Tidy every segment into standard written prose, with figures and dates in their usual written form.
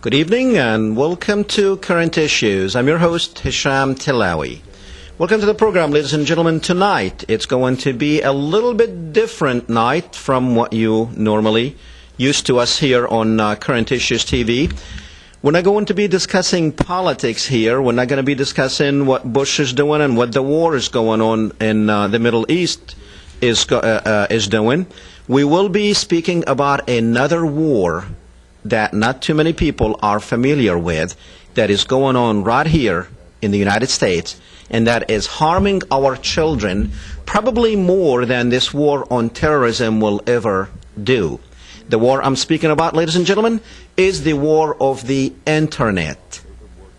Good evening and welcome to Current Issues. I'm your host, Hesham Tillawi. Welcome to the program, ladies and gentlemen. Tonight, it's going to be a little bit different night from what you normally used to us here on Current Issues TV. We're not going to be discussing politics here. We're not going to be discussing what Bush is doing and what the war is going on in the Middle East is doing. We will be speaking about another war that not too many people are familiar with that is going on right here in the United States, and that is harming our children probably more than this war on terrorism will ever do. The war I'm speaking about, ladies and gentlemen, is the war of the Internet.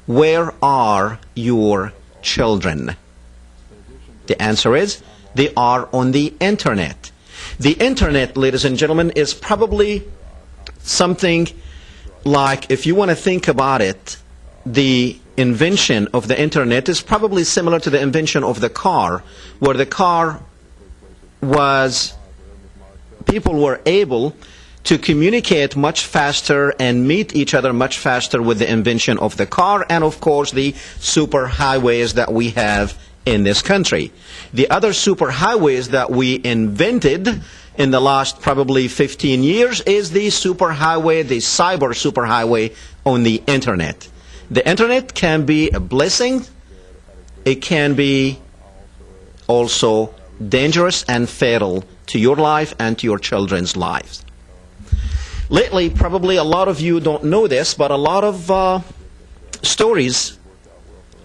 Where are your children? The answer is they are on the Internet. The Internet, ladies and gentlemen, is probably something like, if you want to think about it, the invention of the Internet is probably similar to the invention of the car, where the car was, people were able to communicate much faster and meet each other much faster with the invention of the car and, of course, the superhighways that we have in this country. The other superhighways that we invented in the last probably 15 years is the superhighway, the cyber superhighway on the Internet. The Internet can be a blessing. It can be also dangerous and fatal to your life and to your children's lives. Lately, probably a lot of you don't know this, but a lot of stories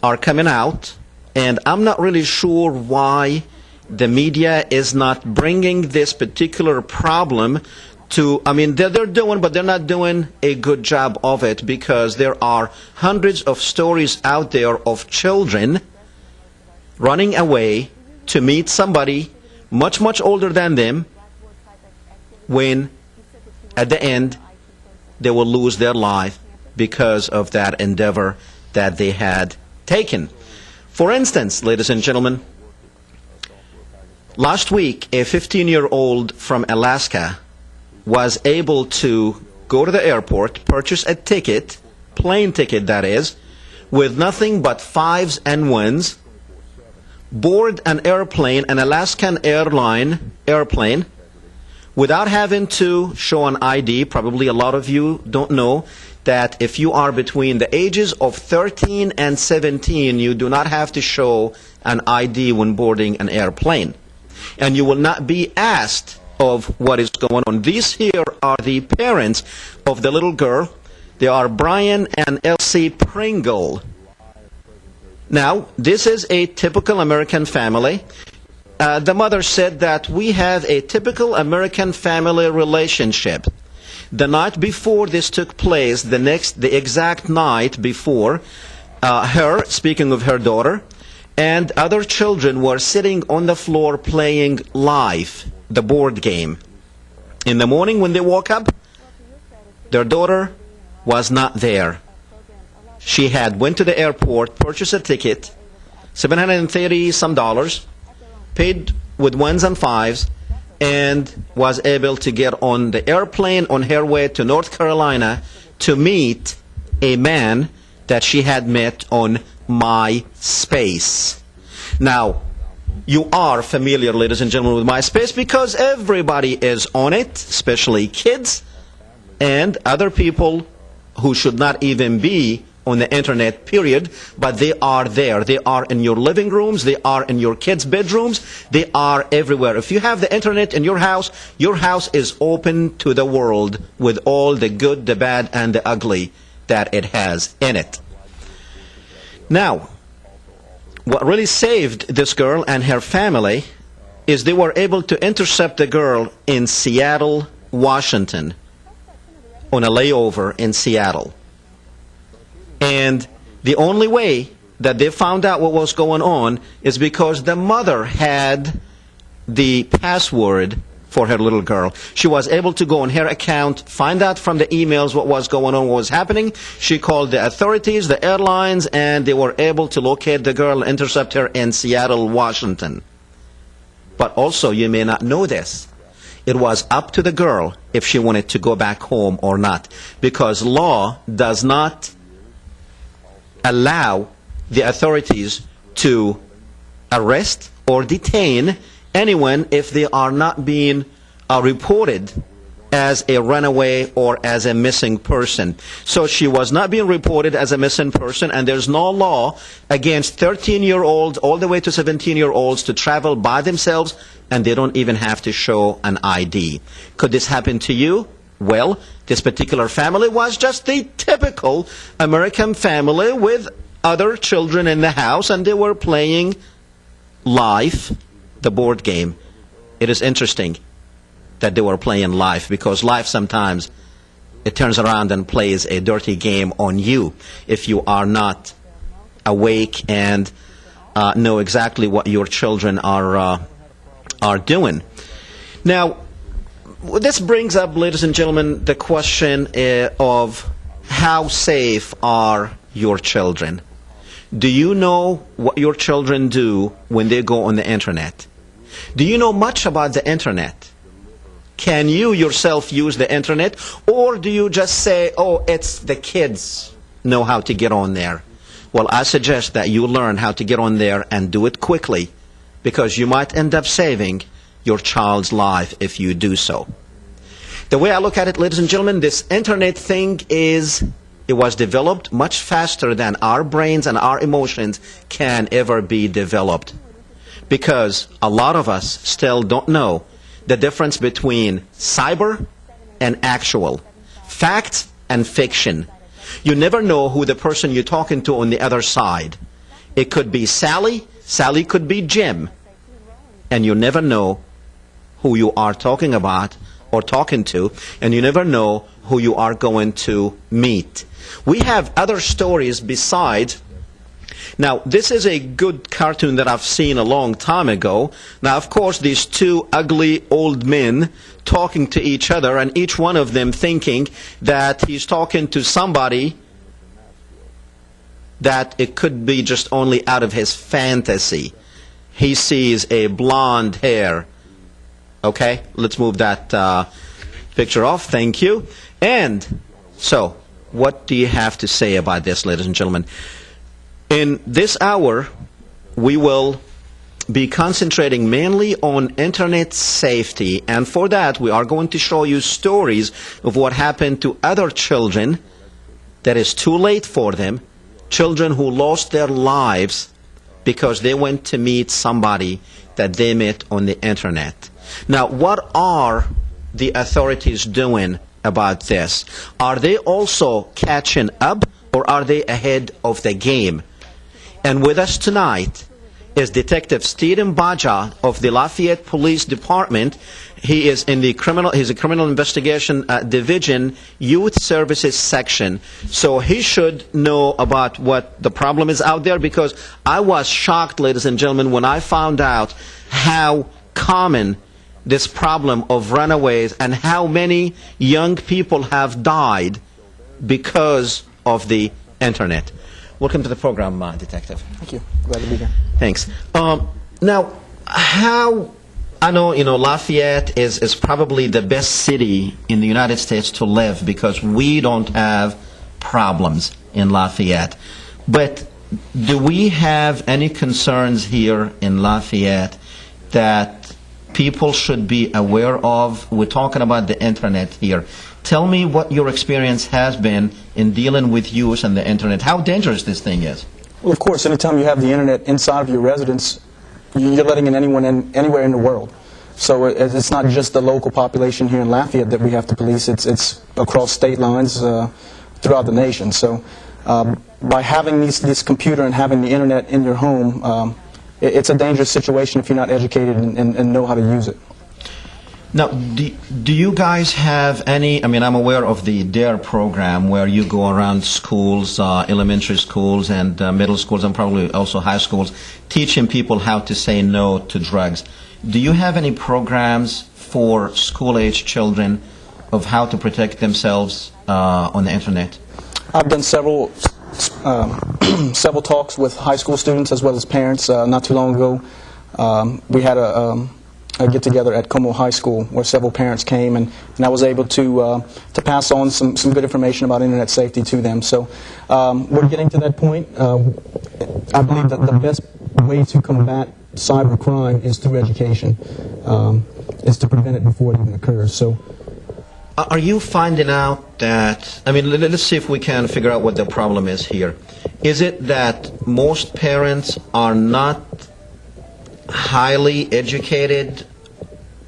are coming out, and I'm not really sure why the media is not bringing this particular problem to, I mean, they're doing, but they're not doing a good job of it, because there are hundreds of stories out there of children running away to meet somebody much, much older than them, when at the end they will lose their life because of that endeavor that they had taken. For instance, ladies and gentlemen, last week a 15-year-old from Alaska was able to go to the airport, purchase a ticket, plane ticket that is, with nothing but fives and ones, board an airplane, an Alaskan airline airplane, without having to show an ID. Probably a lot of you don't know that if you are between the ages of 13 and 17, you do not have to show an ID when boarding an airplane. And you will not be asked of what is going on. These here are the parents of the little girl. They are Brian and Elsie Pringle. Now, this is a typical American family. The mother said that we have a typical American family relationship. The night before this took place, the exact night before, her, speaking of her daughter, and other children were sitting on the floor playing Life, the board game. In the morning when they woke up, their daughter was not there. She had went to the airport, purchased a ticket, $730 some, paid with ones and fives, and was able to get on the airplane on her way to North Carolina to meet a man that she had met on MySpace. Now, you are familiar, ladies and gentlemen, with MySpace because everybody is on it, especially kids and other people who should not even be on the Internet, period, but they are there. They are in your living rooms. They are in your kids' bedrooms. They are everywhere. If you have the Internet in your house is open to the world with all the good, the bad, and the ugly that it has in it. Now, what really saved this girl and her family is they were able to intercept the girl in Seattle, Washington, on a layover in Seattle. And the only way that they found out what was going on is because the mother had the password for her little girl. She was able to go on her account, find out from the emails what was going on, what was happening. She called the authorities, the airlines, and they were able to locate the girl and intercept her in Seattle, Washington. But also, you may not know this. It was up to the girl if she wanted to go back home or not, because law does not allow the authorities to arrest or detain anyone if they are not being reported as a runaway or as a missing person. So she was not being reported as a missing person, and there's no law against 13-year-olds all the way to 17-year-olds to travel by themselves, and they don't even have to show an ID. Could this happen to you? Well, this particular family was just the typical American family with other children in the house, and they were playing Life, the board game. It is interesting that they were playing Life, because Life sometimes it turns around and plays a dirty game on you if you are not awake and know exactly what your children are doing. Now, this brings up, ladies and gentlemen, the question of how safe are your children? Do you know what your children do when they go on the internet? Do you know much about the internet? Can you yourself use the internet, or do you just say, oh, it's the kids know how to get on there? Well, I suggest that you learn how to get on there and do it quickly, because you might end up saving your child's life if you do so. The way I look at it, ladies and gentlemen, this internet thing it was developed much faster than our brains and our emotions can ever be developed, because a lot of us still don't know the difference between cyber and actual, fact and fiction. You never know who the person you're talking to on the other side. It could be Sally, Sally could be Jim, and you never know who you are talking about or talking to, and you never know who you are going to meet. We have other stories besides. Now, this is a good cartoon that I've seen a long time ago. Now, of course, these two ugly old men talking to each other, and each one of them thinking that he's talking to somebody that it could be just only out of his fantasy. He sees a blonde hair. Okay, let's move that picture off. Thank you. And so, what do you have to say about this, ladies and gentlemen? In this hour, we will be concentrating mainly on internet safety, and for that we are going to show you stories of what happened to other children that is too late for them, children who lost their lives because they went to meet somebody that they met on the internet. Now, what are the authorities doing about this? Are they also catching up, or are they ahead of the game? And with us tonight is Detective Stephen Baja of the Lafayette Police Department. He is in the he's a criminal investigation division, youth services section. So he should know about what the problem is out there, because I was shocked, ladies and gentlemen, when I found out how common this problem of runaways and how many young people have died because of the internet. Welcome to the program, Detective. Thank you. Glad to be here. Thanks. Now, I know, Lafayette is probably the best city in the United States to live, because we don't have problems in Lafayette. But do we have any concerns here in Lafayette that people should be aware of? We're talking about the internet here. Tell me what your experience has been in dealing with use and the internet. How dangerous this thing is? Well, of course, anytime you have the internet inside of your residence, you're letting in anyone anywhere in the world. So it's not just the local population here in Lafayette that we have to police. It's across state lines throughout the nation. So by having this computer and having the internet in your home, it's a dangerous situation if you're not educated and know how to use it. Now, do you guys have any, I'm aware of the DARE program where you go around schools, elementary schools and middle schools, and probably also high schools, teaching people how to say no to drugs. Do you have any programs for school-age children of how to protect themselves on the internet? I've done several talks with high school students as well as parents. Not too long ago, we had get-together at Como High School where several parents came, and I was able to pass on some good information about internet safety to them. So we're getting to that point. I believe that the best way to combat cyber crime is through education, is to prevent it before it even occurs. So, are you finding out that, I mean, let's see if we can figure out what the problem is here. Is it that most parents are not highly educated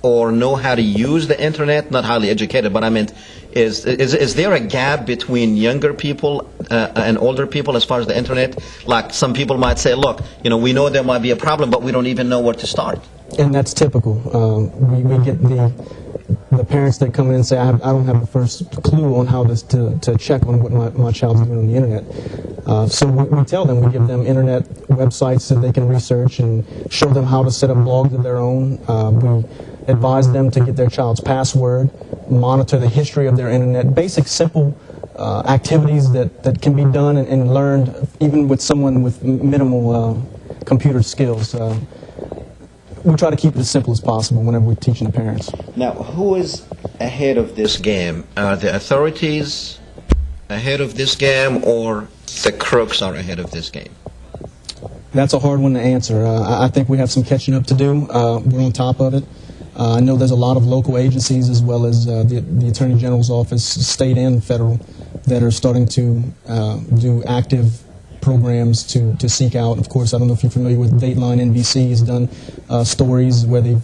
or know how to use the internet? Not highly educated, but I meant, is there a gap between younger people and older people as far as the internet? Like some people might say, look, we know there might be a problem, but we don't even know where to start. And that's typical. We get the parents that come in and say, I don't have the first clue on how to check on what my child's doing on the internet. So we tell them, we give them internet websites that they can research and show them how to set up blogs of their own. We advise them to get their child's password, monitor the history of their internet, basic simple activities that can be done and learned even with someone with minimal computer skills. We try to keep it as simple as possible whenever we're teaching the parents. Now, who is ahead of this game? Are the authorities ahead of this game, or the crooks are ahead of this game? That's a hard one to answer. I think we have some catching up to do. We're on top of it. I know there's a lot of local agencies as well as the Attorney General's office, state and federal, that are starting to do active programs to seek out. Of course, I don't know if you're familiar with Dateline. NBC has done stories where they've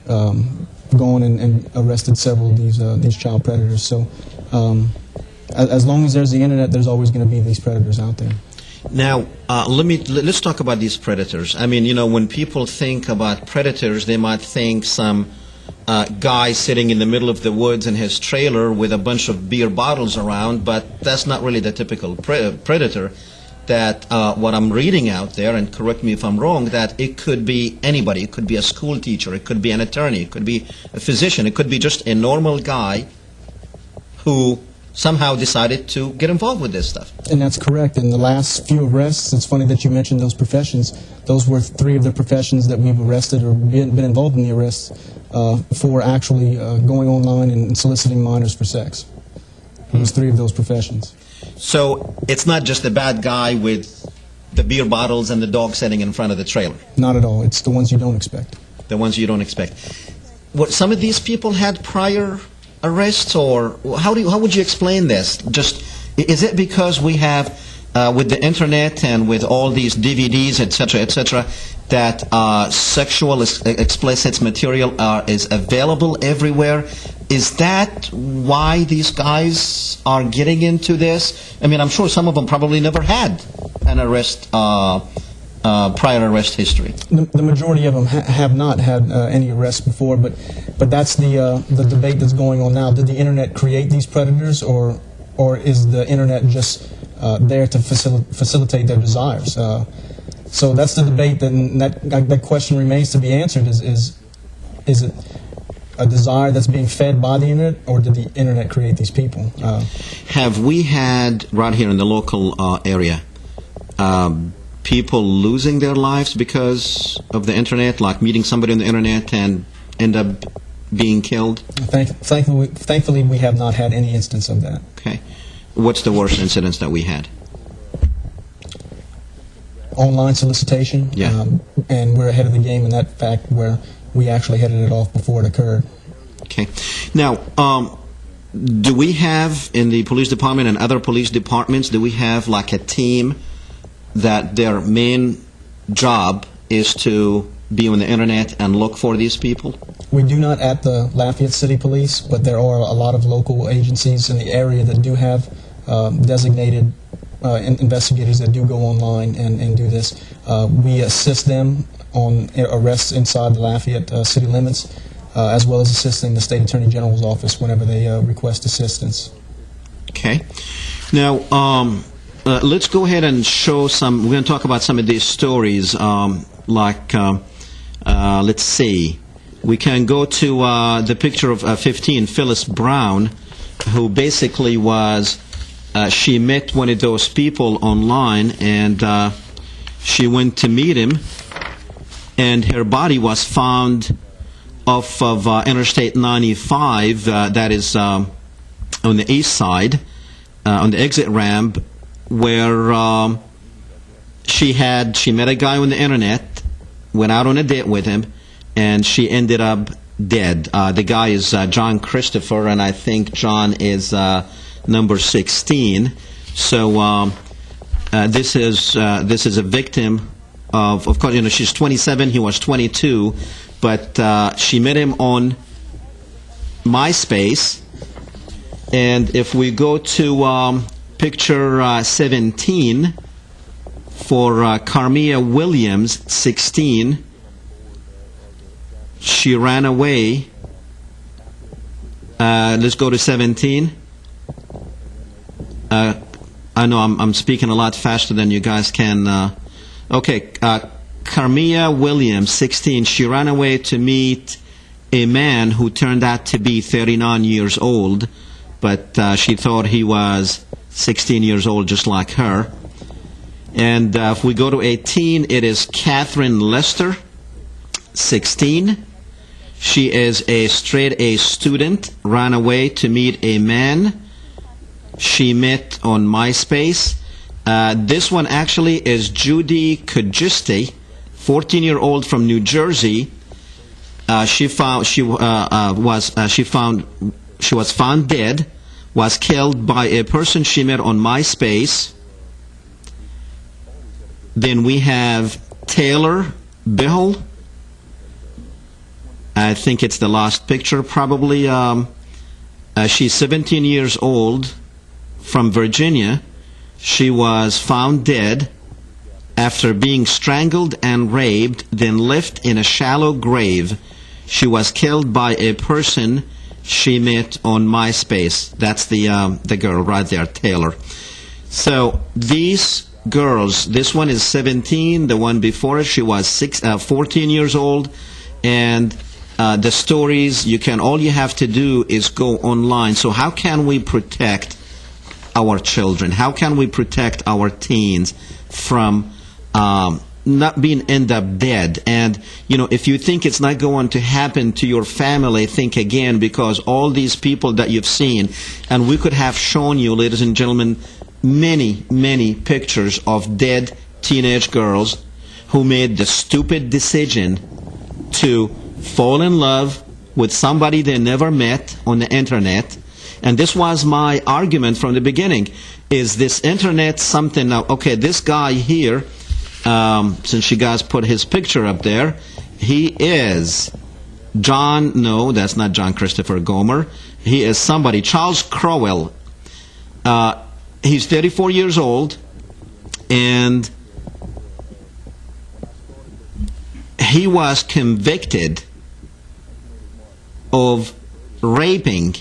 gone and arrested several of these child predators. So as long as there's the internet, there's always going to be these predators out there. Now, let's talk about these predators. I mean, when people think about predators, they might think some guy sitting in the middle of the woods in his trailer with a bunch of beer bottles around, but that's not really the typical predator. That what I'm reading out there, and correct me if I'm wrong, that it could be anybody. It could be a school teacher, it could be an attorney, it could be a physician, it could be just a normal guy who somehow decided to get involved with this stuff. And that's correct. In the last few arrests, it's funny that you mentioned those professions. Those were 3 of the professions that we've arrested or been involved in the arrests for actually going online and soliciting minors for sex. It was 3 of those professions. So it's not just the bad guy with the beer bottles and the dog sitting in front of the trailer. Not at all. It's the ones you don't expect. The ones you don't expect. What, some of these people had prior arrests, or how would you explain this? Just, is it because we have with the internet and with all these DVDs, etc., that sexual explicit material is available everywhere? Is that why these guys are getting into this? I mean, I'm sure some of them probably never had an arrest, prior arrest history. The majority of them have not had any arrests before, but that's the debate that's going on now. Did the internet create these predators, or is the internet just there to facilitate their desires? So that's the debate, and that question remains to be answered. Is it a desire that's being fed by the internet, or did the internet create these people? Have we had, right here in the local area, people losing their lives because of the internet, like meeting somebody on the internet and end up being killed? Thankfully, we have not had any instance of that. Okay. What's the worst incidents that we had? Online solicitation. Yeah. And we're ahead of the game in that fact where we actually headed it off before it occurred. Okay. Now, do we have in the police department and other police departments, do we have like a team that their main job is to be on the internet and look for these people? We do not at the Lafayette City Police, but there are a lot of local agencies in the area that do have designated investigators that do go online and do this. We assist them on arrests inside the Lafayette city limits, as well as assisting the State Attorney General's office whenever they request assistance. Okay. Now, let's go ahead and show some, we're going to talk about some of these stories, let's see. We can go to the picture of 15, Phyllis Brown, who basically was, she met one of those people online, and she went to meet him, and her body was found off of Interstate 95, that is on the east side, on the exit ramp, where she met a guy on the internet, went out on a date with him, and she ended up dead. The guy is John Christopher, and I think John is number 16. So this is a victim of course, she's 27, he was 22, but she met him on MySpace. And if we go to picture 17 for Carmia Williams, 16, she ran away. Let's go to 17. I know I'm speaking a lot faster than you guys can. Okay, Carmia Williams, 16. She ran away to meet a man who turned out to be 39 years old, but she thought he was 16 years old, just like her. And if we go to 18, it is Catherine Lester, 16. She is a straight-A student, ran away to meet a man she met on MySpace. This one actually is Judy Kajiste, 14-year-old from New Jersey. She was found dead, was killed by a person she met on MySpace. Then we have Taylor Bill. I think it's the last picture, probably. She's 17 years old, from Virginia. She was found dead after being strangled and raped, then left in a shallow grave. She was killed by a person she met on MySpace. That's the girl right there, Taylor. So these girls, this one is 17, the one before it, she was 14 years old, and the stories, all you have to do is go online. So how can we protect our children? How can we protect our teens from not being end up dead? And if you think it's not going to happen to your family, think again, because all these people that you've seen, and we could have shown you, ladies and gentlemen, many pictures of dead teenage girls who made the stupid decision to fall in love with somebody they never met on the internet. And this was my argument from the beginning. Is this internet something now? Okay, this guy here, since you guys put his picture up there, he is John, no, that's not John Christopher Gomer. He is somebody, Charles Crowell. He's 34 years old, and he was convicted of raping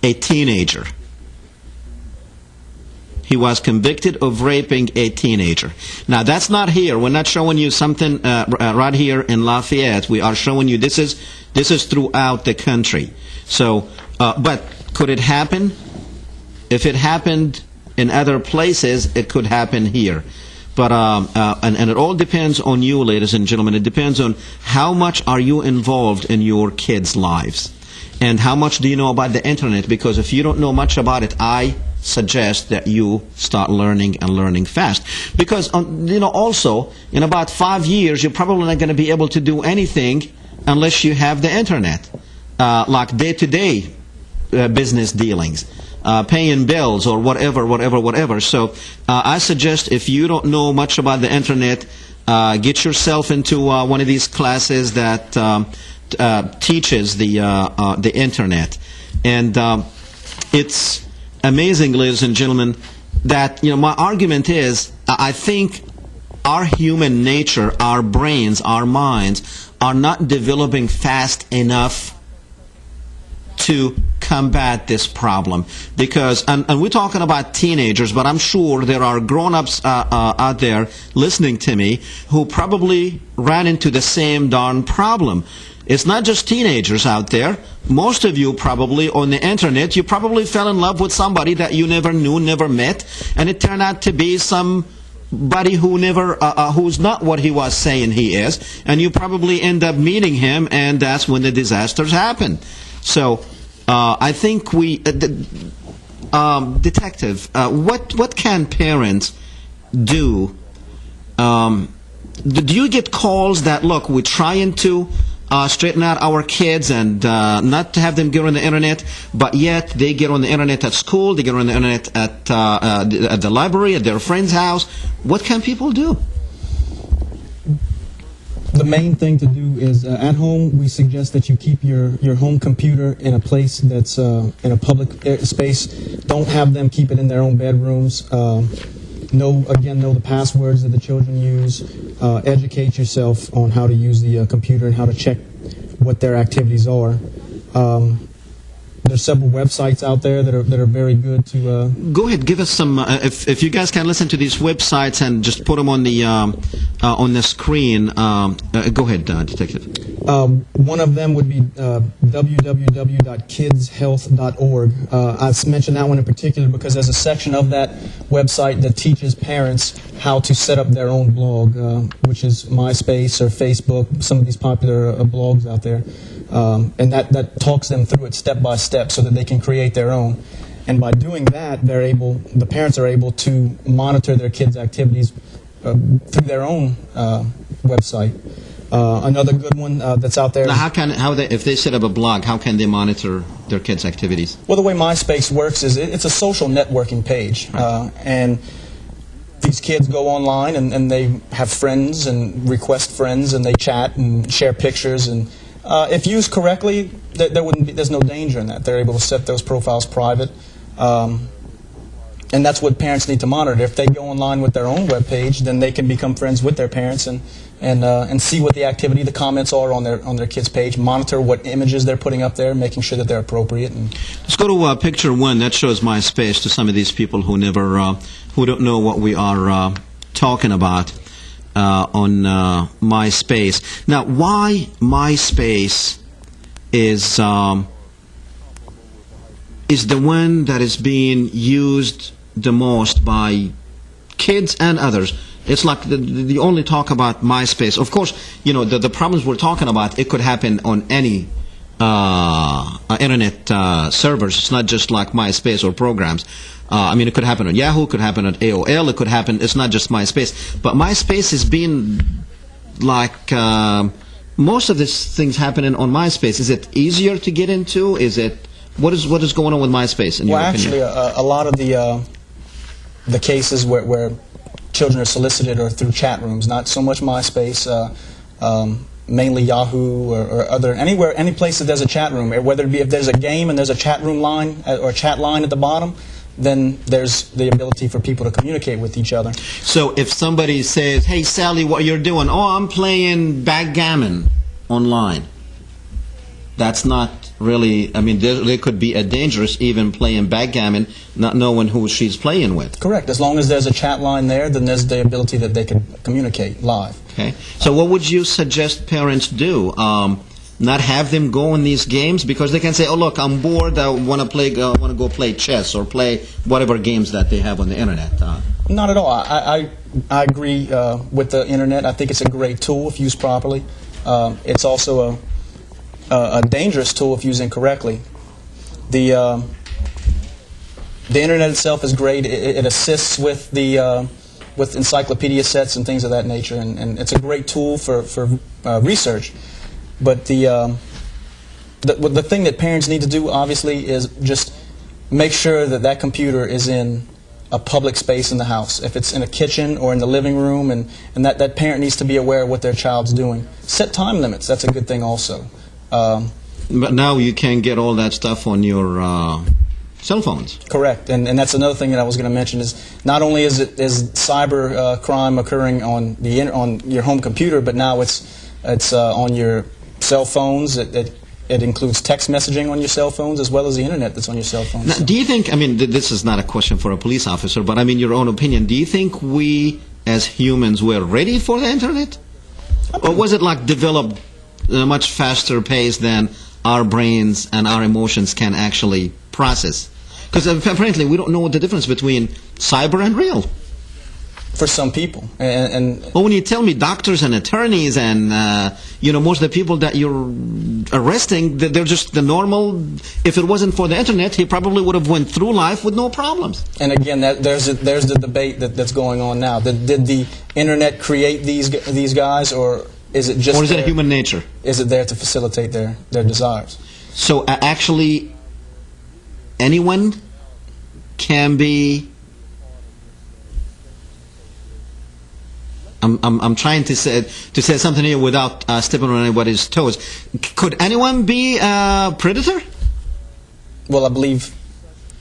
a teenager. He was convicted of raping a teenager. Now, that's not here. We're not showing you something right here in Lafayette. We are showing you this is throughout the country. So, but could it happen? If it happened in other places, it could happen here. But and it all depends on you, ladies and gentlemen. It depends on how much are you involved in your kids' lives, and how much do you know about the internet. Because if you don't know much about it, I suggest that you start learning and learning fast. Because also in about 5 years, you're probably not going to be able to do anything unless you have the internet, like day-to-day business dealings. Paying bills or whatever. So I suggest, if you don't know much about the internet, get yourself into one of these classes that teaches the internet. And it's amazing, ladies and gentlemen, that my argument is, I think our human nature, our brains, our minds are not developing fast enough to combat this problem. Because, and we're talking about teenagers, but I'm sure there are grown-ups out there listening to me who probably ran into the same darn problem. It's not just teenagers out there. Most of you probably on the internet, you probably fell in love with somebody that you never knew, never met, and it turned out to be some somebody who never, who's not what he was saying he is, and you probably end up meeting him, and that's when the disasters happen. So, I think we, detective, what can parents do? Do you get calls that, look, we're trying to straighten out our kids and not to have them get on the internet, but yet they get on the internet at school, they get on the internet at the library, at their friend's house? What can people do? The main thing to do is, at home, we suggest that you keep your home computer in a place that's in a public space. Don't have them keep it in their own bedrooms. Know the passwords that the children use. Educate yourself on how to use the computer and how to check what their activities are. There's several websites out there that are very good to. Go ahead, give us some. If you guys can listen to these websites and just put them on the screen. Go ahead, detective. One of them would be www.kidshealth.org. I mentioned that one in particular because there's a section of that website that teaches parents how to set up their own blog, which is MySpace or Facebook, some of these popular blogs out there. And that talks them through it step by step so that they can create their own. And by doing that, the parents are able to monitor their kids' activities through their own website. Another good one that's out there. Now, if they set up a blog, how can they monitor their kids' activities? Well, the way MySpace works is it's a social networking page, and these kids go online and they have friends and request friends and they chat and share pictures, and if used correctly, there's no danger in that. They're able to set those profiles private, and that's what parents need to monitor. If they go online with their own web page, then they can become friends with their parents and see what the activity, the comments are on their kids' page. Monitor what images they're putting up there, making sure that they're appropriate. Let's go to picture one that shows MySpace to some of these people who who don't know what we are talking about on MySpace. Now, why MySpace is the one that is being used the most by kids and others? It's like the only talk about MySpace. Of course, you know, the problems we're talking about, it could happen on any internet servers. It's not just like MySpace or programs. I mean, it could happen on Yahoo, it could happen on AOL, it could happen, it's not just MySpace. But MySpace is being like, most of these things happening on MySpace. Is it easier to get into? What is going on with MySpace in your opinion? Well, actually, a lot of the cases where children are solicited are through chat rooms, not so much MySpace, mainly Yahoo or any place that there's a chat room, whether it be if there's a game and there's a chat room line or a chat line at the bottom, then there's the ability for people to communicate with each other. So if somebody says, hey Sally, what you're doing? Oh, I'm playing backgammon online. That's not really, I mean, there could be a dangerous even playing backgammon, not knowing who she's playing with. Correct. As long as there's a chat line there, then there's the ability that they can communicate live. Okay. So what would you suggest parents do? Not have them go in these games because they can say, "Oh, look, I'm bored. I want to go play chess or play whatever games that they have on the internet." Not at all. I agree with the internet. I think it's a great tool if used properly. It's also a dangerous tool if used incorrectly. The internet itself is great. It assists with with encyclopedia sets and things of that nature, and it's a great tool for research. But the thing that parents need to do, obviously, is just make sure that computer is in a public space in the house. If it's in a kitchen or in the living room, and that parent needs to be aware of what their child's doing. Set time limits. That's a good thing also. But now you can get all that stuff on your cell phones. Correct, and that's another thing that I was going to mention is not only is cyber crime occurring on your home computer, but now it's on your cell phones. It includes text messaging on your cell phones as well as the internet that's on your cell phones. Now, do you think, I mean, this is not a question for a police officer, but I mean your own opinion, do you think we as humans were ready for the internet? Or was it like developed at a much faster pace than our brains and our emotions can actually process? Because apparently we don't know the difference between cyber and real. for some people. And Well, when you tell me doctors and attorneys and most of the people that you're arresting, they're just the normal. If it wasn't for the internet, he probably would have went through life with no problems. And again, there's the debate that's going on now. Did the internet create these guys, or is it just? Or is it human nature? Is it there to facilitate their desires? So actually, anyone can be. I'm trying to say something here without stepping on anybody's toes. Could anyone be a predator? Well, I believe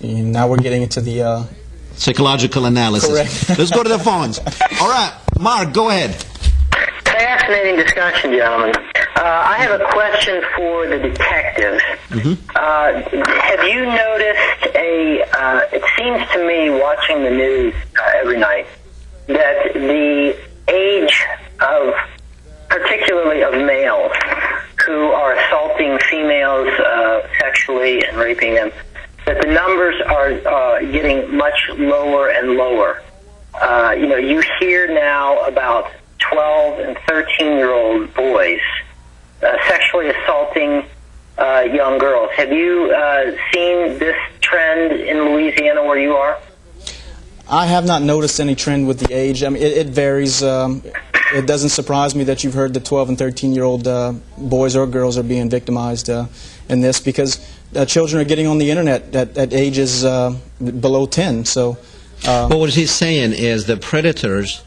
now we're getting into the psychological analysis. Correct. Let's go to the phones. All right, Mark, go ahead. Fascinating discussion, gentlemen. I have a question for the detectives. Have you noticed it seems to me, watching the news every night, that the age of, particularly of males who are assaulting females sexually and raping them, that the numbers are getting much lower and lower. You hear now about 12 and 13-year-old boys sexually assaulting young girls. Have you seen this trend in Louisiana where you are? I have not noticed any trend with the age. I mean, it varies. It doesn't surprise me that you've heard that 12 and 13-year-old boys or girls are being victimized in this, because children are getting on the internet at ages below 10. So, well, what he's saying is the predators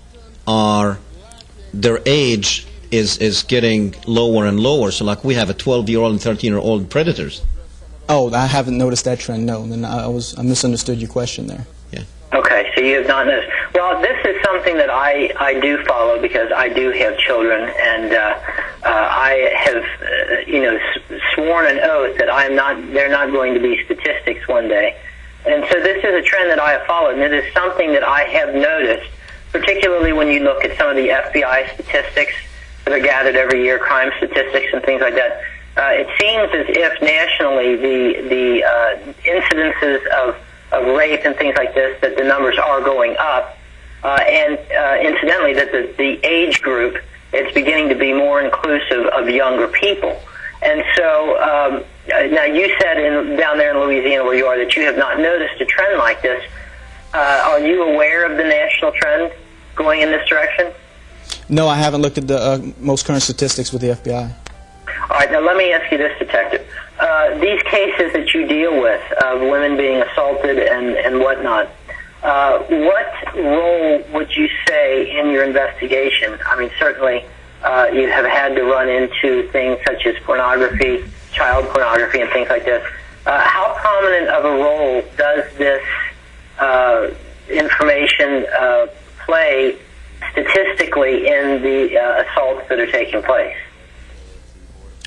their age is getting lower and lower. So, like, we have a 12-year-old and 13-year-old predators. Oh, I haven't noticed that trend. No, then I misunderstood your question there. Yeah. Okay, so you have not noticed. Well, this is something that I do follow because I do have children, and I have sworn an oath that they're not going to be statistics one day. And so this is a trend that I have followed, and it is something that I have noticed, particularly when you look at some of the FBI statistics that are gathered every year, crime statistics and things like that. It seems as if nationally the incidences of rape and things like this, that the numbers are going up, and incidentally that the age group, it's beginning to be more inclusive of younger people. And so now you said down there in Louisiana where you are that you have not noticed a trend like this. Are you aware of the national trend going in this direction? No, I haven't looked at the most current statistics with the FBI. All right, now let me ask you this, Detective. These cases that you deal with of women being assaulted and whatnot, what role would you say in your investigation? I mean, certainly you have had to run into things such as pornography, child pornography, and things like this. How prominent of a role does this information play statistically in the assaults that are taking place?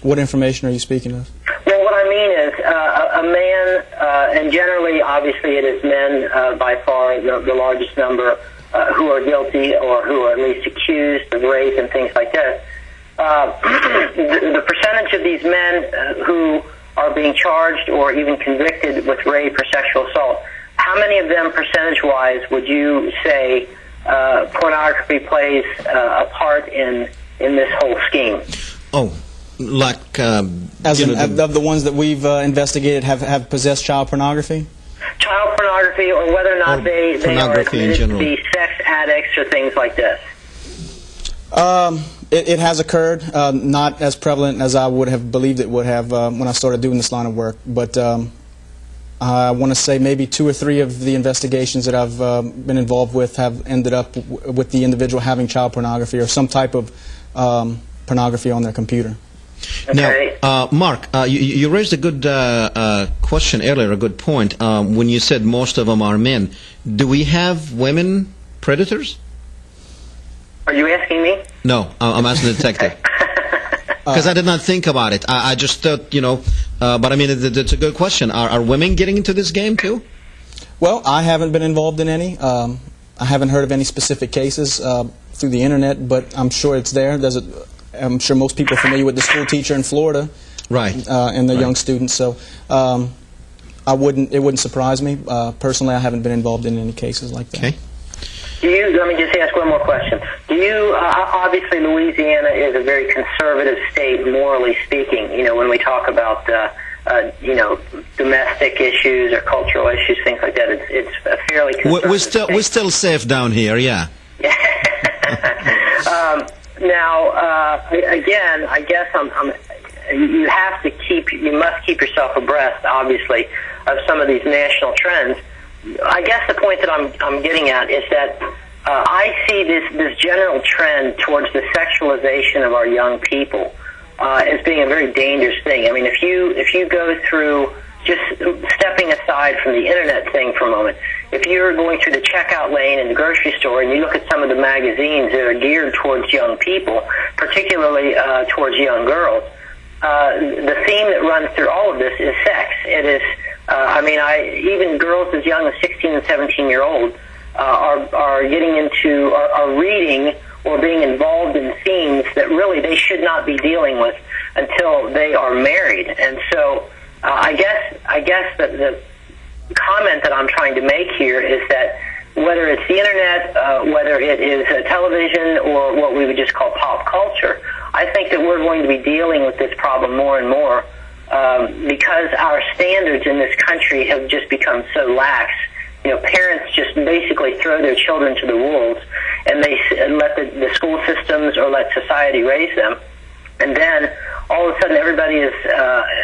What information are you speaking of? Well, what I mean is a man, and generally, obviously, it is men by far the largest number who are guilty or who are at least accused of rape and things like that. The percentage of these men who are being charged or even convicted with rape or sexual assault, how many of them, percentage-wise, would you say pornography plays a part in this whole scheme? Oh, like of the ones that we've investigated have possessed child pornography? Child pornography, or whether or not they are admitted to be sex addicts or things like this? It has occurred, not as prevalent as I would have believed it would have when I started doing this line of work, but I want to say maybe 2 or 3 of the investigations that I've been involved with have ended up with the individual having child pornography or some type of pornography on their computer. Okay. Now, Mark, you raised a good question earlier, a good point, when you said most of them are men. Do we have women predators? Are you asking me? No, I'm asking the detective. Because I did not think about it. I just thought, but I mean, it's a good question. Are women getting into this game too? Well, I haven't been involved in any. I haven't heard of any specific cases through the internet, but I'm sure it's there. I'm sure most people are familiar with the school teacher in Florida, right? And the young students. So it wouldn't surprise me. Personally, I haven't been involved in any cases like that. Okay. Let me just ask one more question. Do you, obviously Louisiana is a very conservative state, morally speaking, when we talk about, domestic issues or cultural issues, things like that, it's a fairly conservative state. We're still safe down here, yeah. Again, I guess you must keep yourself abreast, obviously, of some of these national trends. I guess the point that I'm getting at is that I see this general trend towards the sexualization of our young people as being a very dangerous thing. I mean, if you go through, just stepping aside from the internet thing for a moment, if you're going through the checkout lane in the grocery store and you look at some of the magazines that are geared towards young people, particularly towards young girls, the theme that runs through all of this is sex. It is, even girls as young as 16 and 17-year-olds are getting into, are reading or being involved in themes that really they should not be dealing with until they are married. And so I guess that the comment that I'm trying to make here is that whether it's the internet, whether it is television, or what we would just call pop culture, I think that we're going to be dealing with this problem more and more because our standards in this country have just become so lax. Parents just basically throw their children to the wolves, and they let the school systems or let society raise them. And then all of a sudden everybody is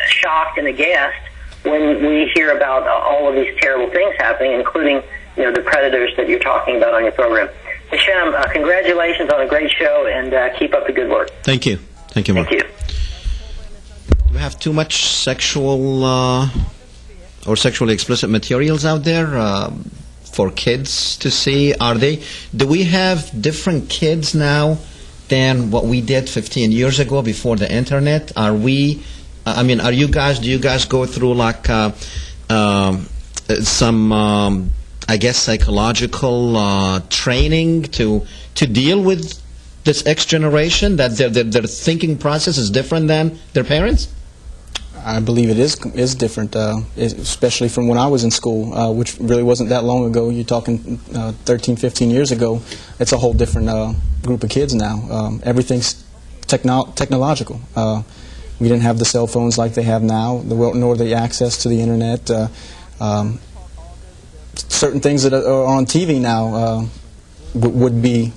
shocked and aghast when we hear about all of these terrible things happening, including the predators that you're talking about on your program. Hesham, congratulations on a great show, and keep up the good work. Thank you. Thank you, Mark. Thank you. Do we have too much sexual or sexually explicit materials out there for kids to see? Do we have different kids now than what we did 15 years ago before the internet? Do you guys go through like some psychological training to deal with this X generation, that their thinking process is different than their parents? I believe it is different, especially from when I was in school, which really wasn't that long ago. You're talking 13, 15 years ago. It's a whole different group of kids now. Everything's technological. We didn't have the cell phones like they have now, nor the access to the internet. Certain things that are on TV now would be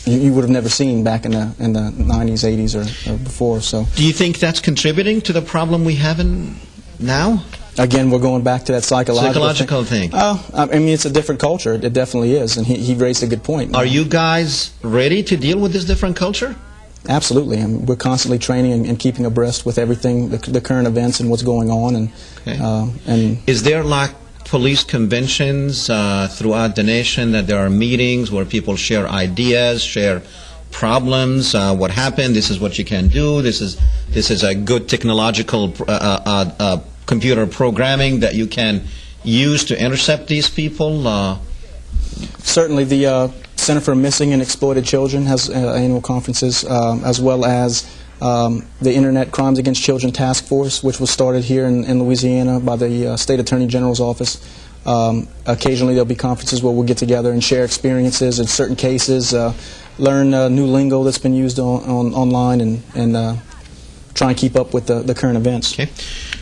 you would have never seen back in the 90s, 80s, or before. So, do you think that's contributing to the problem we have now? Again, we're going back to that psychological thing. It's a different culture. It definitely is, and he raised a good point. Are you guys ready to deal with this different culture? Absolutely. We're constantly training and keeping abreast with everything, the current events and what's going on. And is there like police conventions throughout the nation, that there are meetings where people share ideas, share problems, what happened, this is what you can do, this is a good technological computer programming that you can use to intercept these people? Certainly the Center for Missing and Exploited Children has annual conferences, as well as the Internet Crimes Against Children Task Force, which was started here in Louisiana by the State Attorney General's office. Occasionally there'll be conferences where we'll get together and share experiences in certain cases, learn new lingo that's been used online, and try and keep up with the current events. Okay.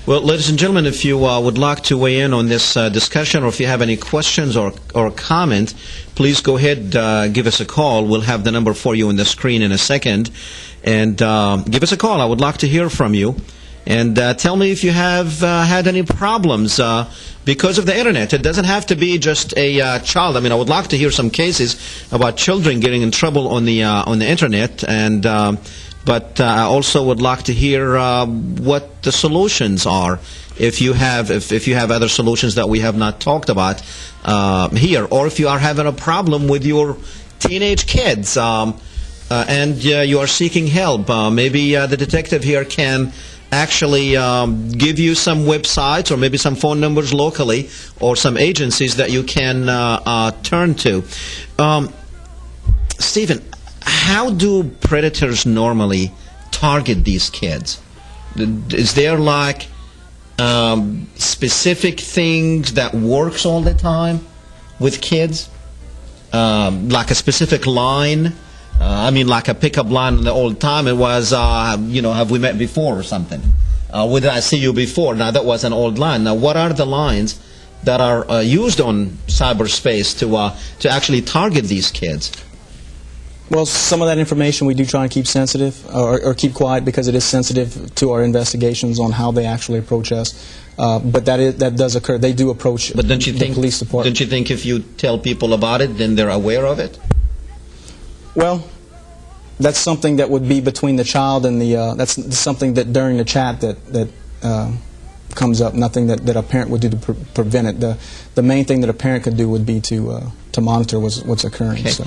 Well, ladies and gentlemen, if you would like to weigh in on this discussion, or if you have any questions or comments, please go ahead, give us a call. We'll have the number for you on the screen in a second. And give us a call. I would like to hear from you. And tell me if you have had any problems because of the internet. It doesn't have to be just a child. I would like to hear some cases about children getting in trouble on the internet, and but I also would like to hear what the solutions are. If you have other solutions that we have not talked about here, or if you are having a problem with your teenage kids and you are seeking help, maybe the detective here can actually give you some websites or maybe some phone numbers locally or some agencies that you can turn to. Stephen, how do predators normally target these kids? Is there like specific things that works all the time, with kids? Like a specific line? I mean, like a pickup line in the old time, it was, have we met before or something? Where did I see you before? Now, that was an old line. Now, what are the lines that are used on cyberspace to actually target these kids? Well, some of that information we do try and keep sensitive or keep quiet because it is sensitive to our investigations on how they actually approach us. But that does occur. They do approach but don't you the think, police department. Don't you think if you tell people about it, then they're aware of it? Well, that's something that would be between the child and the. That's something that during the chat that comes up. Nothing that a parent would do to prevent it. The main thing that a parent could do would be to monitor what's occurring. Okay.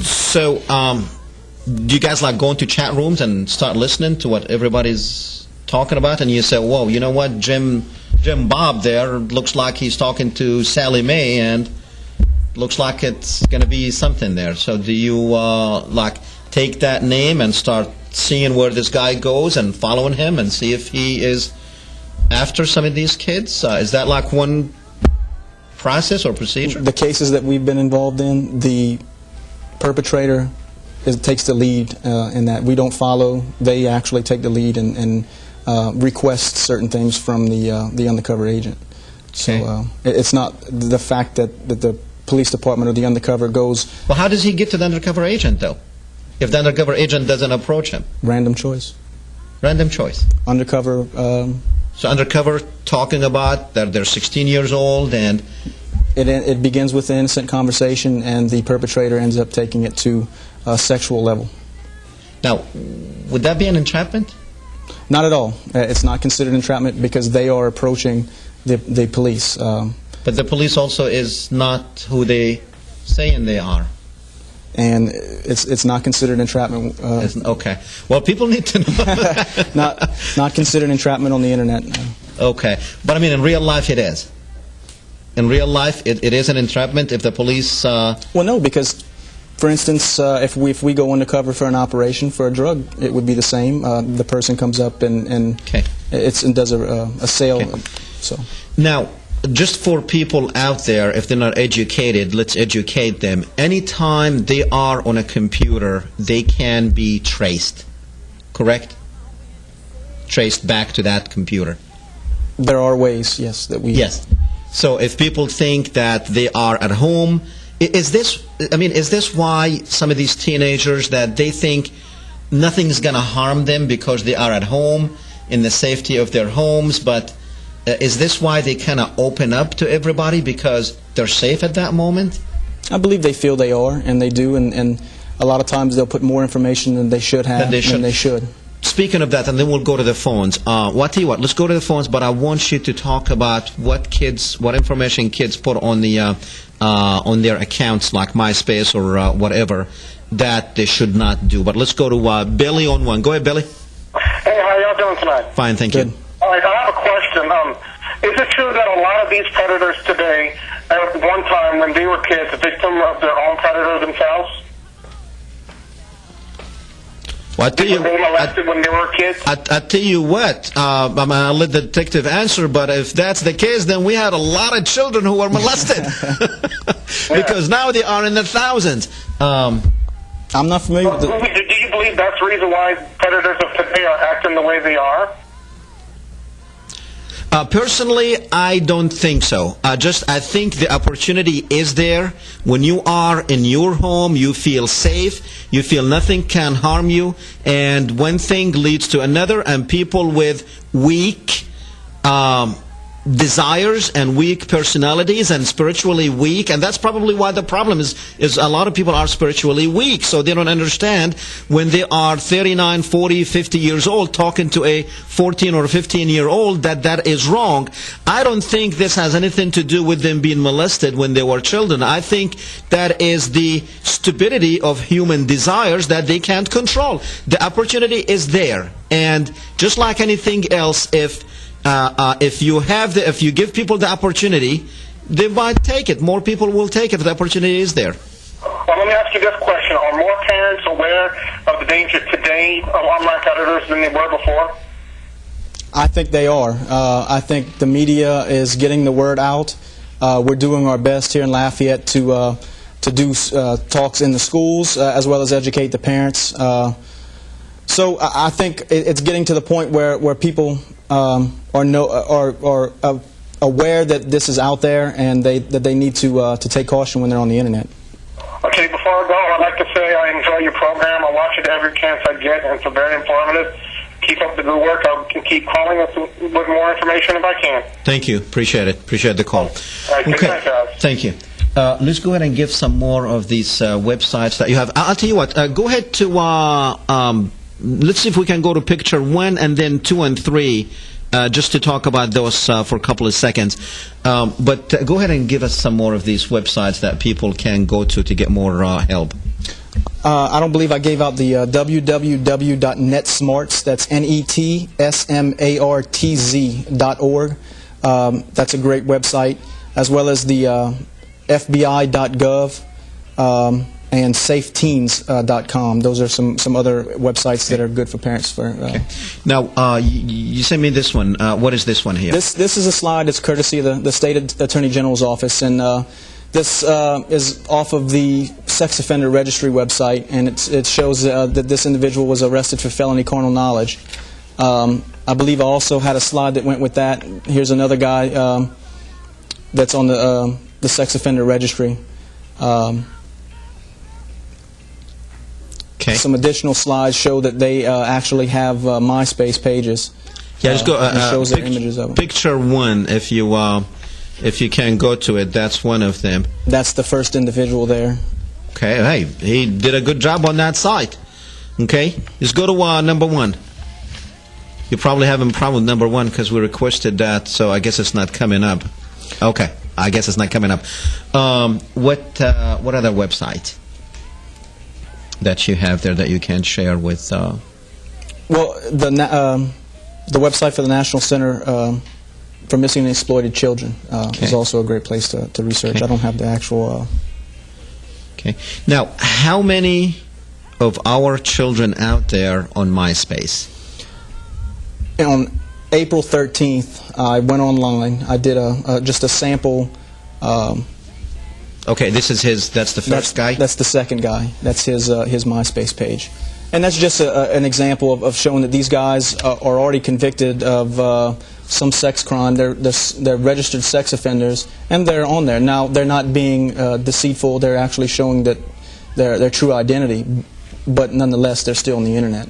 So, do you guys like go into chat rooms and start listening to what everybody's talking about? And you say, whoa, you know what, Jim Bob there looks like he's talking to Sally Mae, and looks like it's going to be something there. So do you like take that name and start seeing where this guy goes and following him and see if he is after some of these kids? Is that like one process or procedure? The cases that we've been involved in, the perpetrator takes the lead in that. We don't follow. They actually take the lead and request certain things from the undercover agent. Okay. So it's not the fact that the police department or the undercover goes. Well, how does he get to the undercover agent, though? If the undercover agent doesn't approach him? Random choice. Random choice. Undercover. So undercover talking about that they're 16 years old and... It begins with an innocent conversation, and the perpetrator ends up taking it to a sexual level. Now, would that be an entrapment? Not at all. It's not considered entrapment because they are approaching the police. But the police also is not who they saying they are. And it's not considered entrapment. Okay. Well, people need to know. not considered entrapment on the internet. No. Okay. But I mean, in real life, it is. In real life, it is an entrapment if the police... Well, no, because, for instance, if we go undercover for an operation for a drug, it would be the same. The person comes up and okay. and does a sale. Okay. So now, just for people out there, if they're not educated, let's educate them. Anytime they are on a computer, they can be traced, correct? Traced back to that computer. There are ways, yes, that we... Yes. So if people think that they are at home, is this why some of these teenagers that they think nothing's going to harm them because they are at home in the safety of their homes, but is this why they kind of open up to everybody because they're safe at that moment? I believe they feel they are, and they do, and a lot of times they'll put more information than they should have, than they should. Speaking of that, and then we'll go to the phones. Tell you what, let's go to the phones, but I want you to talk about what information kids put on their accounts, like MySpace or whatever, that they should not do. But let's go to Billy on one. Go ahead, Billy. Hey, how y'all doing tonight? Fine, thank you. All right, I have a question. Is it true that a lot of these predators today, at one time when they were kids, a victim of their own predator themselves? Well, They were molested when they were kids? I tell you what, I'll let the detective answer, but if that's the case, then we had a lot of children who were molested. Because now they are in the thousands. I'm not familiar with Do you believe that's the reason why predators of today are acting the way they are? Personally, I don't think so. I think the opportunity is there. When you are in your home, you feel safe, you feel nothing can harm you, and one thing leads to another, and people with weak desires and weak personalities and spiritually weak, and that's probably why the problem is a lot of people are spiritually weak, so they don't understand when they are 39, 40, 50 years old talking to a 14 or 15-year-old that is wrong. I don't think this has anything to do with them being molested when they were children. I think that is the stupidity of human desires that they can't control. The opportunity is there, and just like anything else, if you give people the opportunity, they might take it. More people will take it if the opportunity is there. Well, let me ask you this question. Are more parents aware of the danger today of online predators than they were before? I think they are. I think the media is getting the word out. We're doing our best here in Lafayette to do talks in the schools as well as educate the parents. So I think it's getting to the point where people are aware that this is out there and that they need to take caution when they're on the internet. Okay, before I go, I'd like to say I enjoy your program. I watch it every chance I get, and it's very informative. Keep up the good work. I'll keep calling us with more information if I can. Thank you. Appreciate it. Appreciate the call. All right, good night, guys. Thank you. Let's go ahead and give some more of these websites that you have. I'll tell you what. Go ahead to, let's see if we can go to picture 1 and then 2 and 3, just to talk about those for a couple of seconds. But go ahead and give us some more of these websites that people can go to get more help. I don't believe I gave out the www.netsmarts, that's NETSMARTZ.org. That's a great website, as well as the FBI.gov and safeteens.com. Those are some other websites that are good for parents. Now, you sent me this one. What is this one here? This is a slide that's courtesy of the State Attorney General's office, and this is off of the Sex Offender Registry website, and it shows that this individual was arrested for felony carnal knowledge. I believe I also had a slide that went with that. Here's another guy that's on the Sex Offender Registry. Okay. Some additional slides show that they actually have MySpace pages. Yeah, just go. It shows the images of them. Picture 1, if you can go to it. That's one of them. That's the first individual there. Okay. Hey, he did a good job on that site. Okay. Let's go to number 1. You're probably having a problem with number 1 because we requested that, so I guess it's not coming up. Okay. I guess it's not coming up. What other website that you have there that you can share with? Well, the website for the National Center for Missing and Exploited Children is also a great place to research. I don't have the actual. Okay. Now, how many of our children out there on MySpace? On April 13th, I went online. I did just a sample. Okay, this is his. That's the first guy. That's the second guy. That's his MySpace page, and that's just an example of showing that these guys are already convicted of some sex crime. They're registered sex offenders, and they're on there now. They're not being deceitful. They're actually showing that their true identity, but nonetheless, they're still on the internet.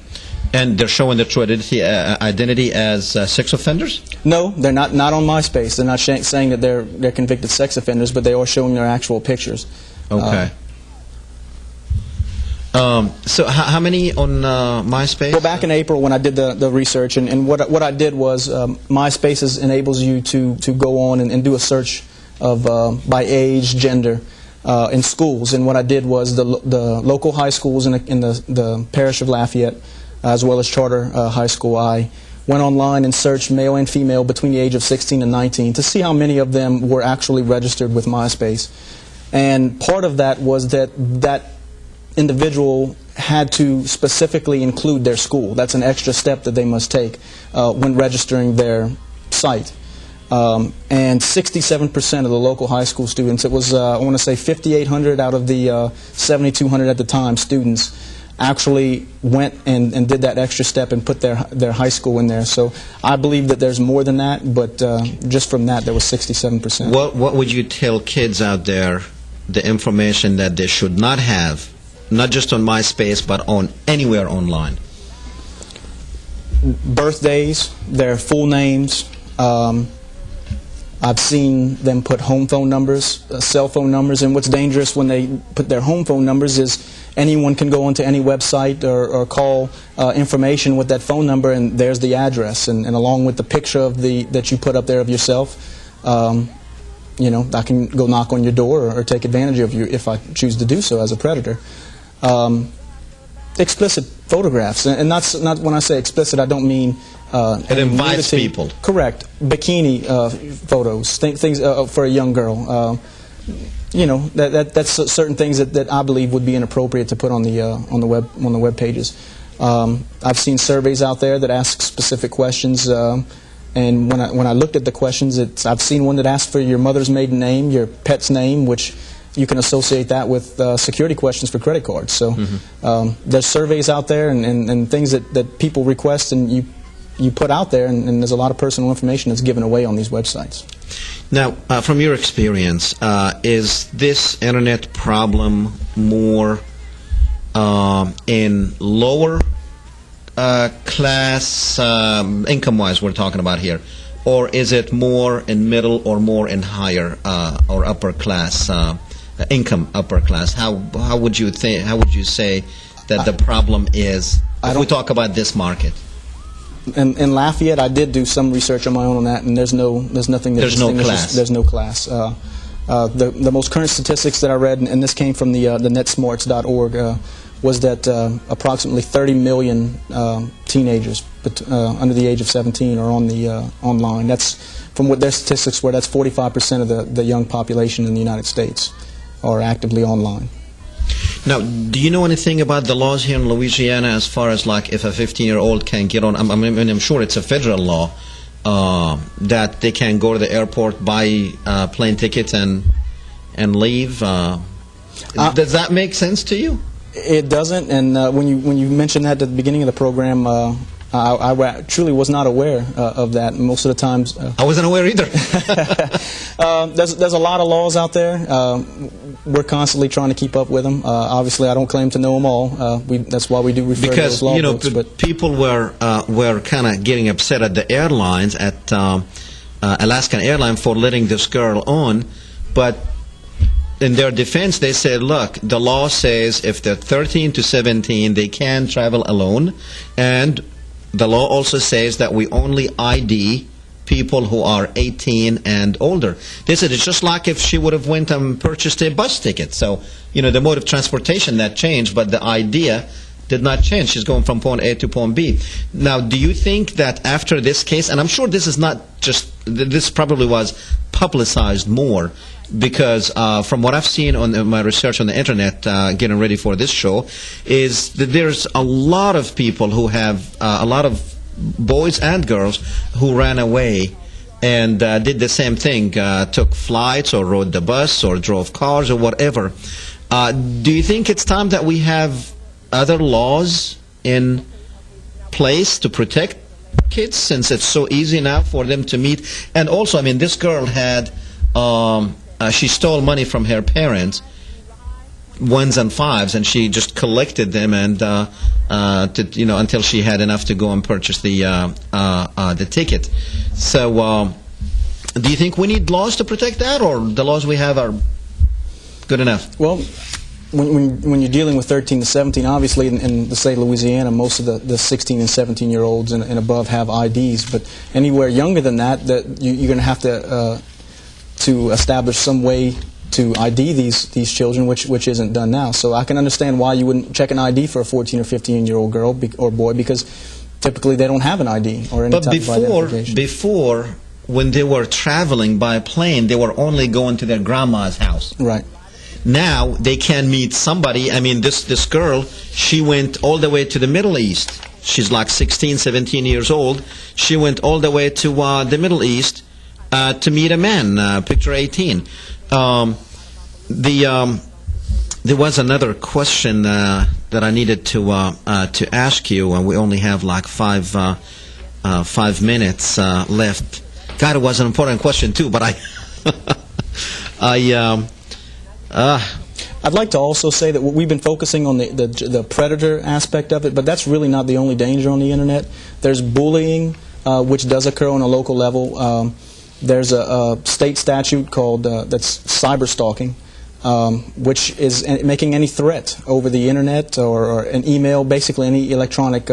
And they're showing their true identity as sex offenders? No, they're not on MySpace. They're not saying that they're convicted sex offenders, but they are showing their actual pictures. Okay. So how many on MySpace? Well, back in April when I did the research, and what I did was MySpace enables you to go on and do a search of by age, gender, in schools. And what I did was the local high schools in the parish of Lafayette, as well as charter high school, I went online and searched male and female between the age of 16 and 19 to see how many of them were actually registered with MySpace. And part of that was that individual had to specifically include their school. That's an extra step that they must take when registering their site. And 67% of the local high school students, it was, I want to say 5,800 out of the 7,200 at the time students, actually went and did that extra step and put their high school in there. So I believe that there's more than that, but just from that there was 67%. What would you tell kids out there the information that they should not have, not just on MySpace but on anywhere online? Birthdays, their full names. I've seen them put home phone numbers, cell phone numbers, and what's dangerous when they put their home phone numbers is anyone can go onto any website or call information with that phone number, and there's the address, and along with the picture of that you put up there of yourself, you know, I can go knock on your door or take advantage of you if I choose to do so as a predator. Explicit photographs, and not when I say explicit, I don't mean it invites people. Correct. Bikini photos, things for a young girl. You know, that's certain things that I believe would be inappropriate to put on the web pages. I've seen surveys out there that ask specific questions, And when I looked at the questions, I've seen one that asks for your mother's maiden name, your pet's name, which you can associate that with security questions for credit cards. So there's surveys out there and things that people request, and you put out there, and there's a lot of personal information that's given away on these websites. Now, from your experience, is this internet problem more in lower class, income-wise we're talking about here, or is it more in middle or more in higher or upper class, income upper class? How would you think? How would you say that the problem is if we talk about this market? In Lafayette, I did do some research on my own on that, and there's nothing that There's no class. There's no class. The most current statistics that I read, and this came from the netsmarts.org, was that approximately 30 million teenagers under the age of 17 are on the online. That's from what their statistics were. That's 45% of the young population in the United States are actively online. Now, do you know anything about the laws here in Louisiana as far as like if a 15-year-old can get on? I'm sure it's a federal law that they can go to the airport, buy plane tickets, and leave. Does that make sense to you? It doesn't. And when you mentioned that at the beginning of the program, I truly was not aware of that. Most of the times, I wasn't aware either. there's a lot of laws out there. We're constantly trying to keep up with them. Obviously, I don't claim to know them all. That's why we do refer to those law books. But people were kind of getting upset at the airlines, at Alaskan Airlines, for letting this girl on, but in their defense, they said, look, the law says if they're 13 to 17, they can travel alone, and the law also says that we only ID people who are 18 and older. They said it's just like if she would have went and purchased a bus ticket. So, the mode of transportation, that changed, but the idea did not change. She's going from point A to point B. Now, do you think that after this case, and I'm sure this is not just, this probably was publicized more, because from what I've seen on my research on the internet, getting ready for this show, is that there's a lot of people who have, a lot of boys and girls who ran away and did the same thing, took flights or rode the bus or drove cars or whatever. Do you think it's time that we have other laws in place to protect kids, since it's so easy now for them to meet? And also, this girl had, she stole money from her parents, ones and fives, and she just collected them and until she had enough to go and purchase the ticket. So, do you think we need laws to protect that, or the laws we have are good enough? Well, when you're dealing with 13 to 17, obviously in the state of Louisiana, most of the 16 and 17-year-olds and above have IDs. But anywhere younger than that, you're going to have to establish some way to ID these children, which isn't done now. So I can understand why you wouldn't check an ID for a 14 or 15-year-old girl or boy, because typically they don't have an ID or any type of identification. Before, when they were traveling by plane, they were only going to their grandma's house. Right. Now they can meet somebody. This girl, she went all the way to the Middle East. She's like 16, 17 years old. She went all the way to the Middle East to meet a man, picture 18. There was another question that I needed to ask you, and we only have like 5 minutes left. God, it was an important question too, but I'd like to also say that we've been focusing on the predator aspect of it, but that's really not the only danger on the internet. There's bullying, which does occur on a local level. There's a state statute called that's cyber stalking, which is making any threat over the internet or an email, basically any electronic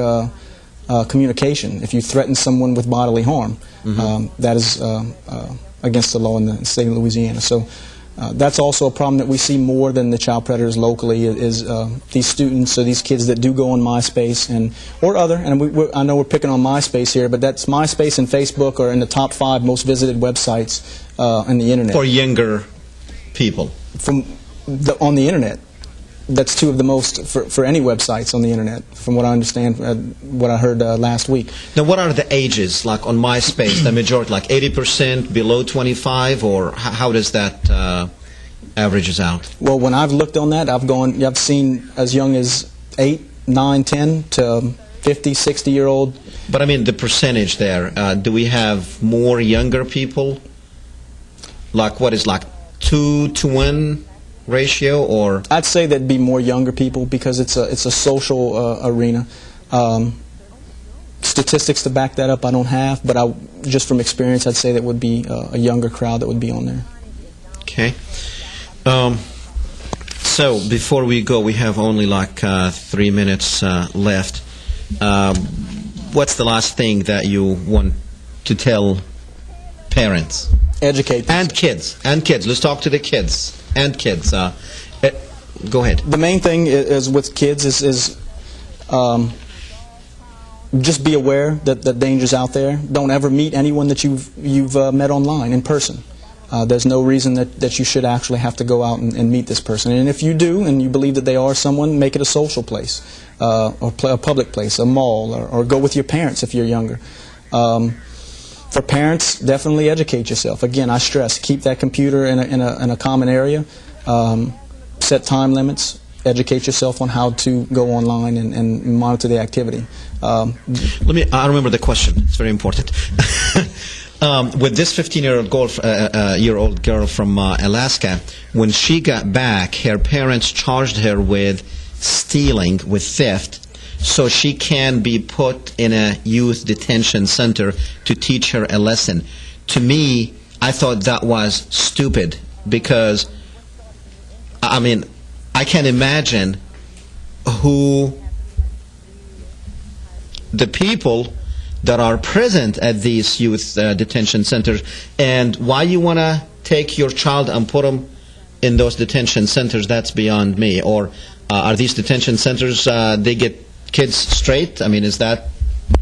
communication. If you threaten someone with bodily harm, that is against the law in the state of Louisiana. So that's also a problem that we see more than the child predators locally, is these students or these kids that do go on MySpace or other, and I know we're picking on MySpace here, but that's MySpace and Facebook are in the top 5 most visited websites on the internet. For younger people. On the internet. that's two of the most for any websites on the internet, from what I understand, what I heard last week. Now, what are the ages, like on MySpace, the majority, like 80% below 25, or how does that averages out? Well, when I've looked on that, I've seen as young as 8, 9, 10 to 50, 60-year-old. But I mean the percentage there. Do we have more younger people? Like what is like 2 to 1 ratio, or? I'd say that'd be more younger people because it's a social arena. Statistics to back that up I don't have, but just from experience I'd say that would be a younger crowd that would be on there. Okay. So before we go, we have only like 3 minutes left. What's the last thing that you want to tell parents? Educate them. And kids. And kids. Let's talk to the kids. And kids. Go ahead. The main thing is with kids is just be aware that the danger's out there. Don't ever meet anyone that you've met online in person. There's no reason that you should actually have to go out and meet this person. And if you do, and you believe that they are someone, make it a social place, or a public place, a mall, or go with your parents if you're younger. For parents, definitely educate yourself. Again, I stress, keep that computer in a common area, set time limits, educate yourself on how to go online and monitor the activity. I remember the question. It's very important. With this 15-year-old girl from Alaska, when she got back, her parents charged her with stealing, with theft, so she can be put in a youth detention center to teach her a lesson. To me, I thought that was stupid because, I mean, I can imagine who the people that are present at these youth detention centers, and why you want to take your child and put them in those detention centers, that's beyond me. Or are these detention centers, they get kids straight? I mean, is that,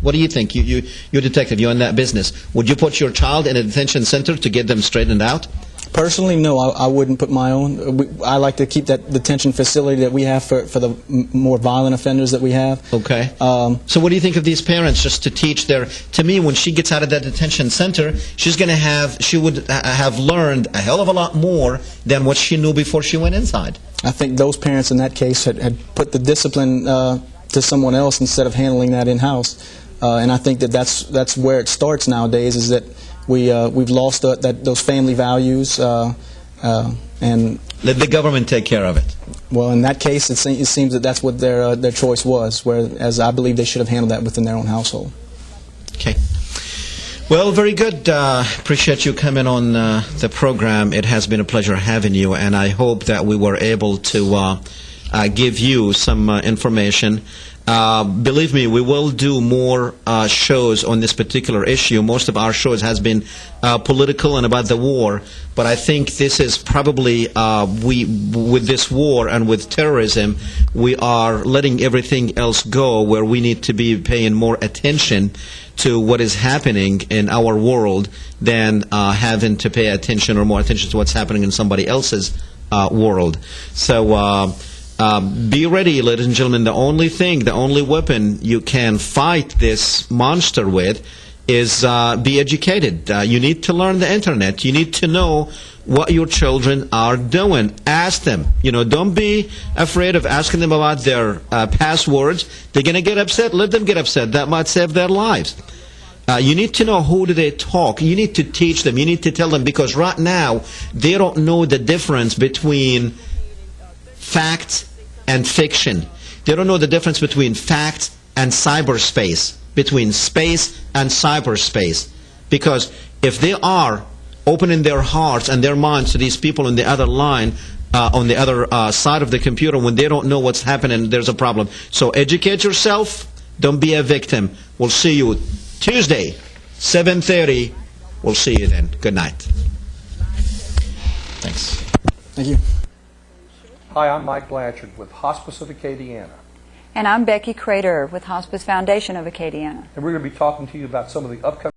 what do you think? You're a detective, you're in that business. Would you put your child in a detention center to get them straightened out? Personally, no, I wouldn't put my own. I like to keep that detention facility that we have for the more violent offenders that we have. Okay. So what do you think of these parents, just to teach their, to me, when she gets out of that detention center, she would have learned a hell of a lot more than what she knew before she went inside. I think those parents in that case had put the discipline to someone else instead of handling that in-house. And I think that's where it starts nowadays, is that we've lost those family values, and let the government take care of it. Well, in that case, it seems that that's what their choice was. Whereas I believe they should have handled that within their own household. Okay. Well, very good. Appreciate you coming on the program. It has been a pleasure having you, and I hope that we were able to give you some information. Believe me, we will do more shows on this particular issue. Most of our shows has been political and about the war, but I think this is probably, with this war and with terrorism, we are letting everything else go, where we need to be paying more attention to what is happening in our world than having to pay attention or more attention to what's happening in somebody else's world. So be ready, ladies and gentlemen. The only weapon you can fight this monster with is be educated. You need to learn the internet. You need to know what your children are doing. Ask them. Don't be afraid of asking them about their passwords. They're going to get upset. Let them get upset. That might save their lives. You need to know who do they talk. You need to teach them. You need to tell them, because right now they don't know the difference between facts and fiction. They don't know the difference between facts and cyberspace, between space and cyberspace. Because if they are opening their hearts and their minds to these people on the other line, on the other side of the computer, when they don't know what's happening, there's a problem. So educate yourself. Don't be a victim. We'll see you Tuesday, 7:30. We'll see you then. Good night. Thanks. Thank you. Hi, I'm Mike Blanchard with Hospice of Acadiana. And I'm Becky Crater with Hospice Foundation of Acadiana. And we're going to be talking to you about some of the upcoming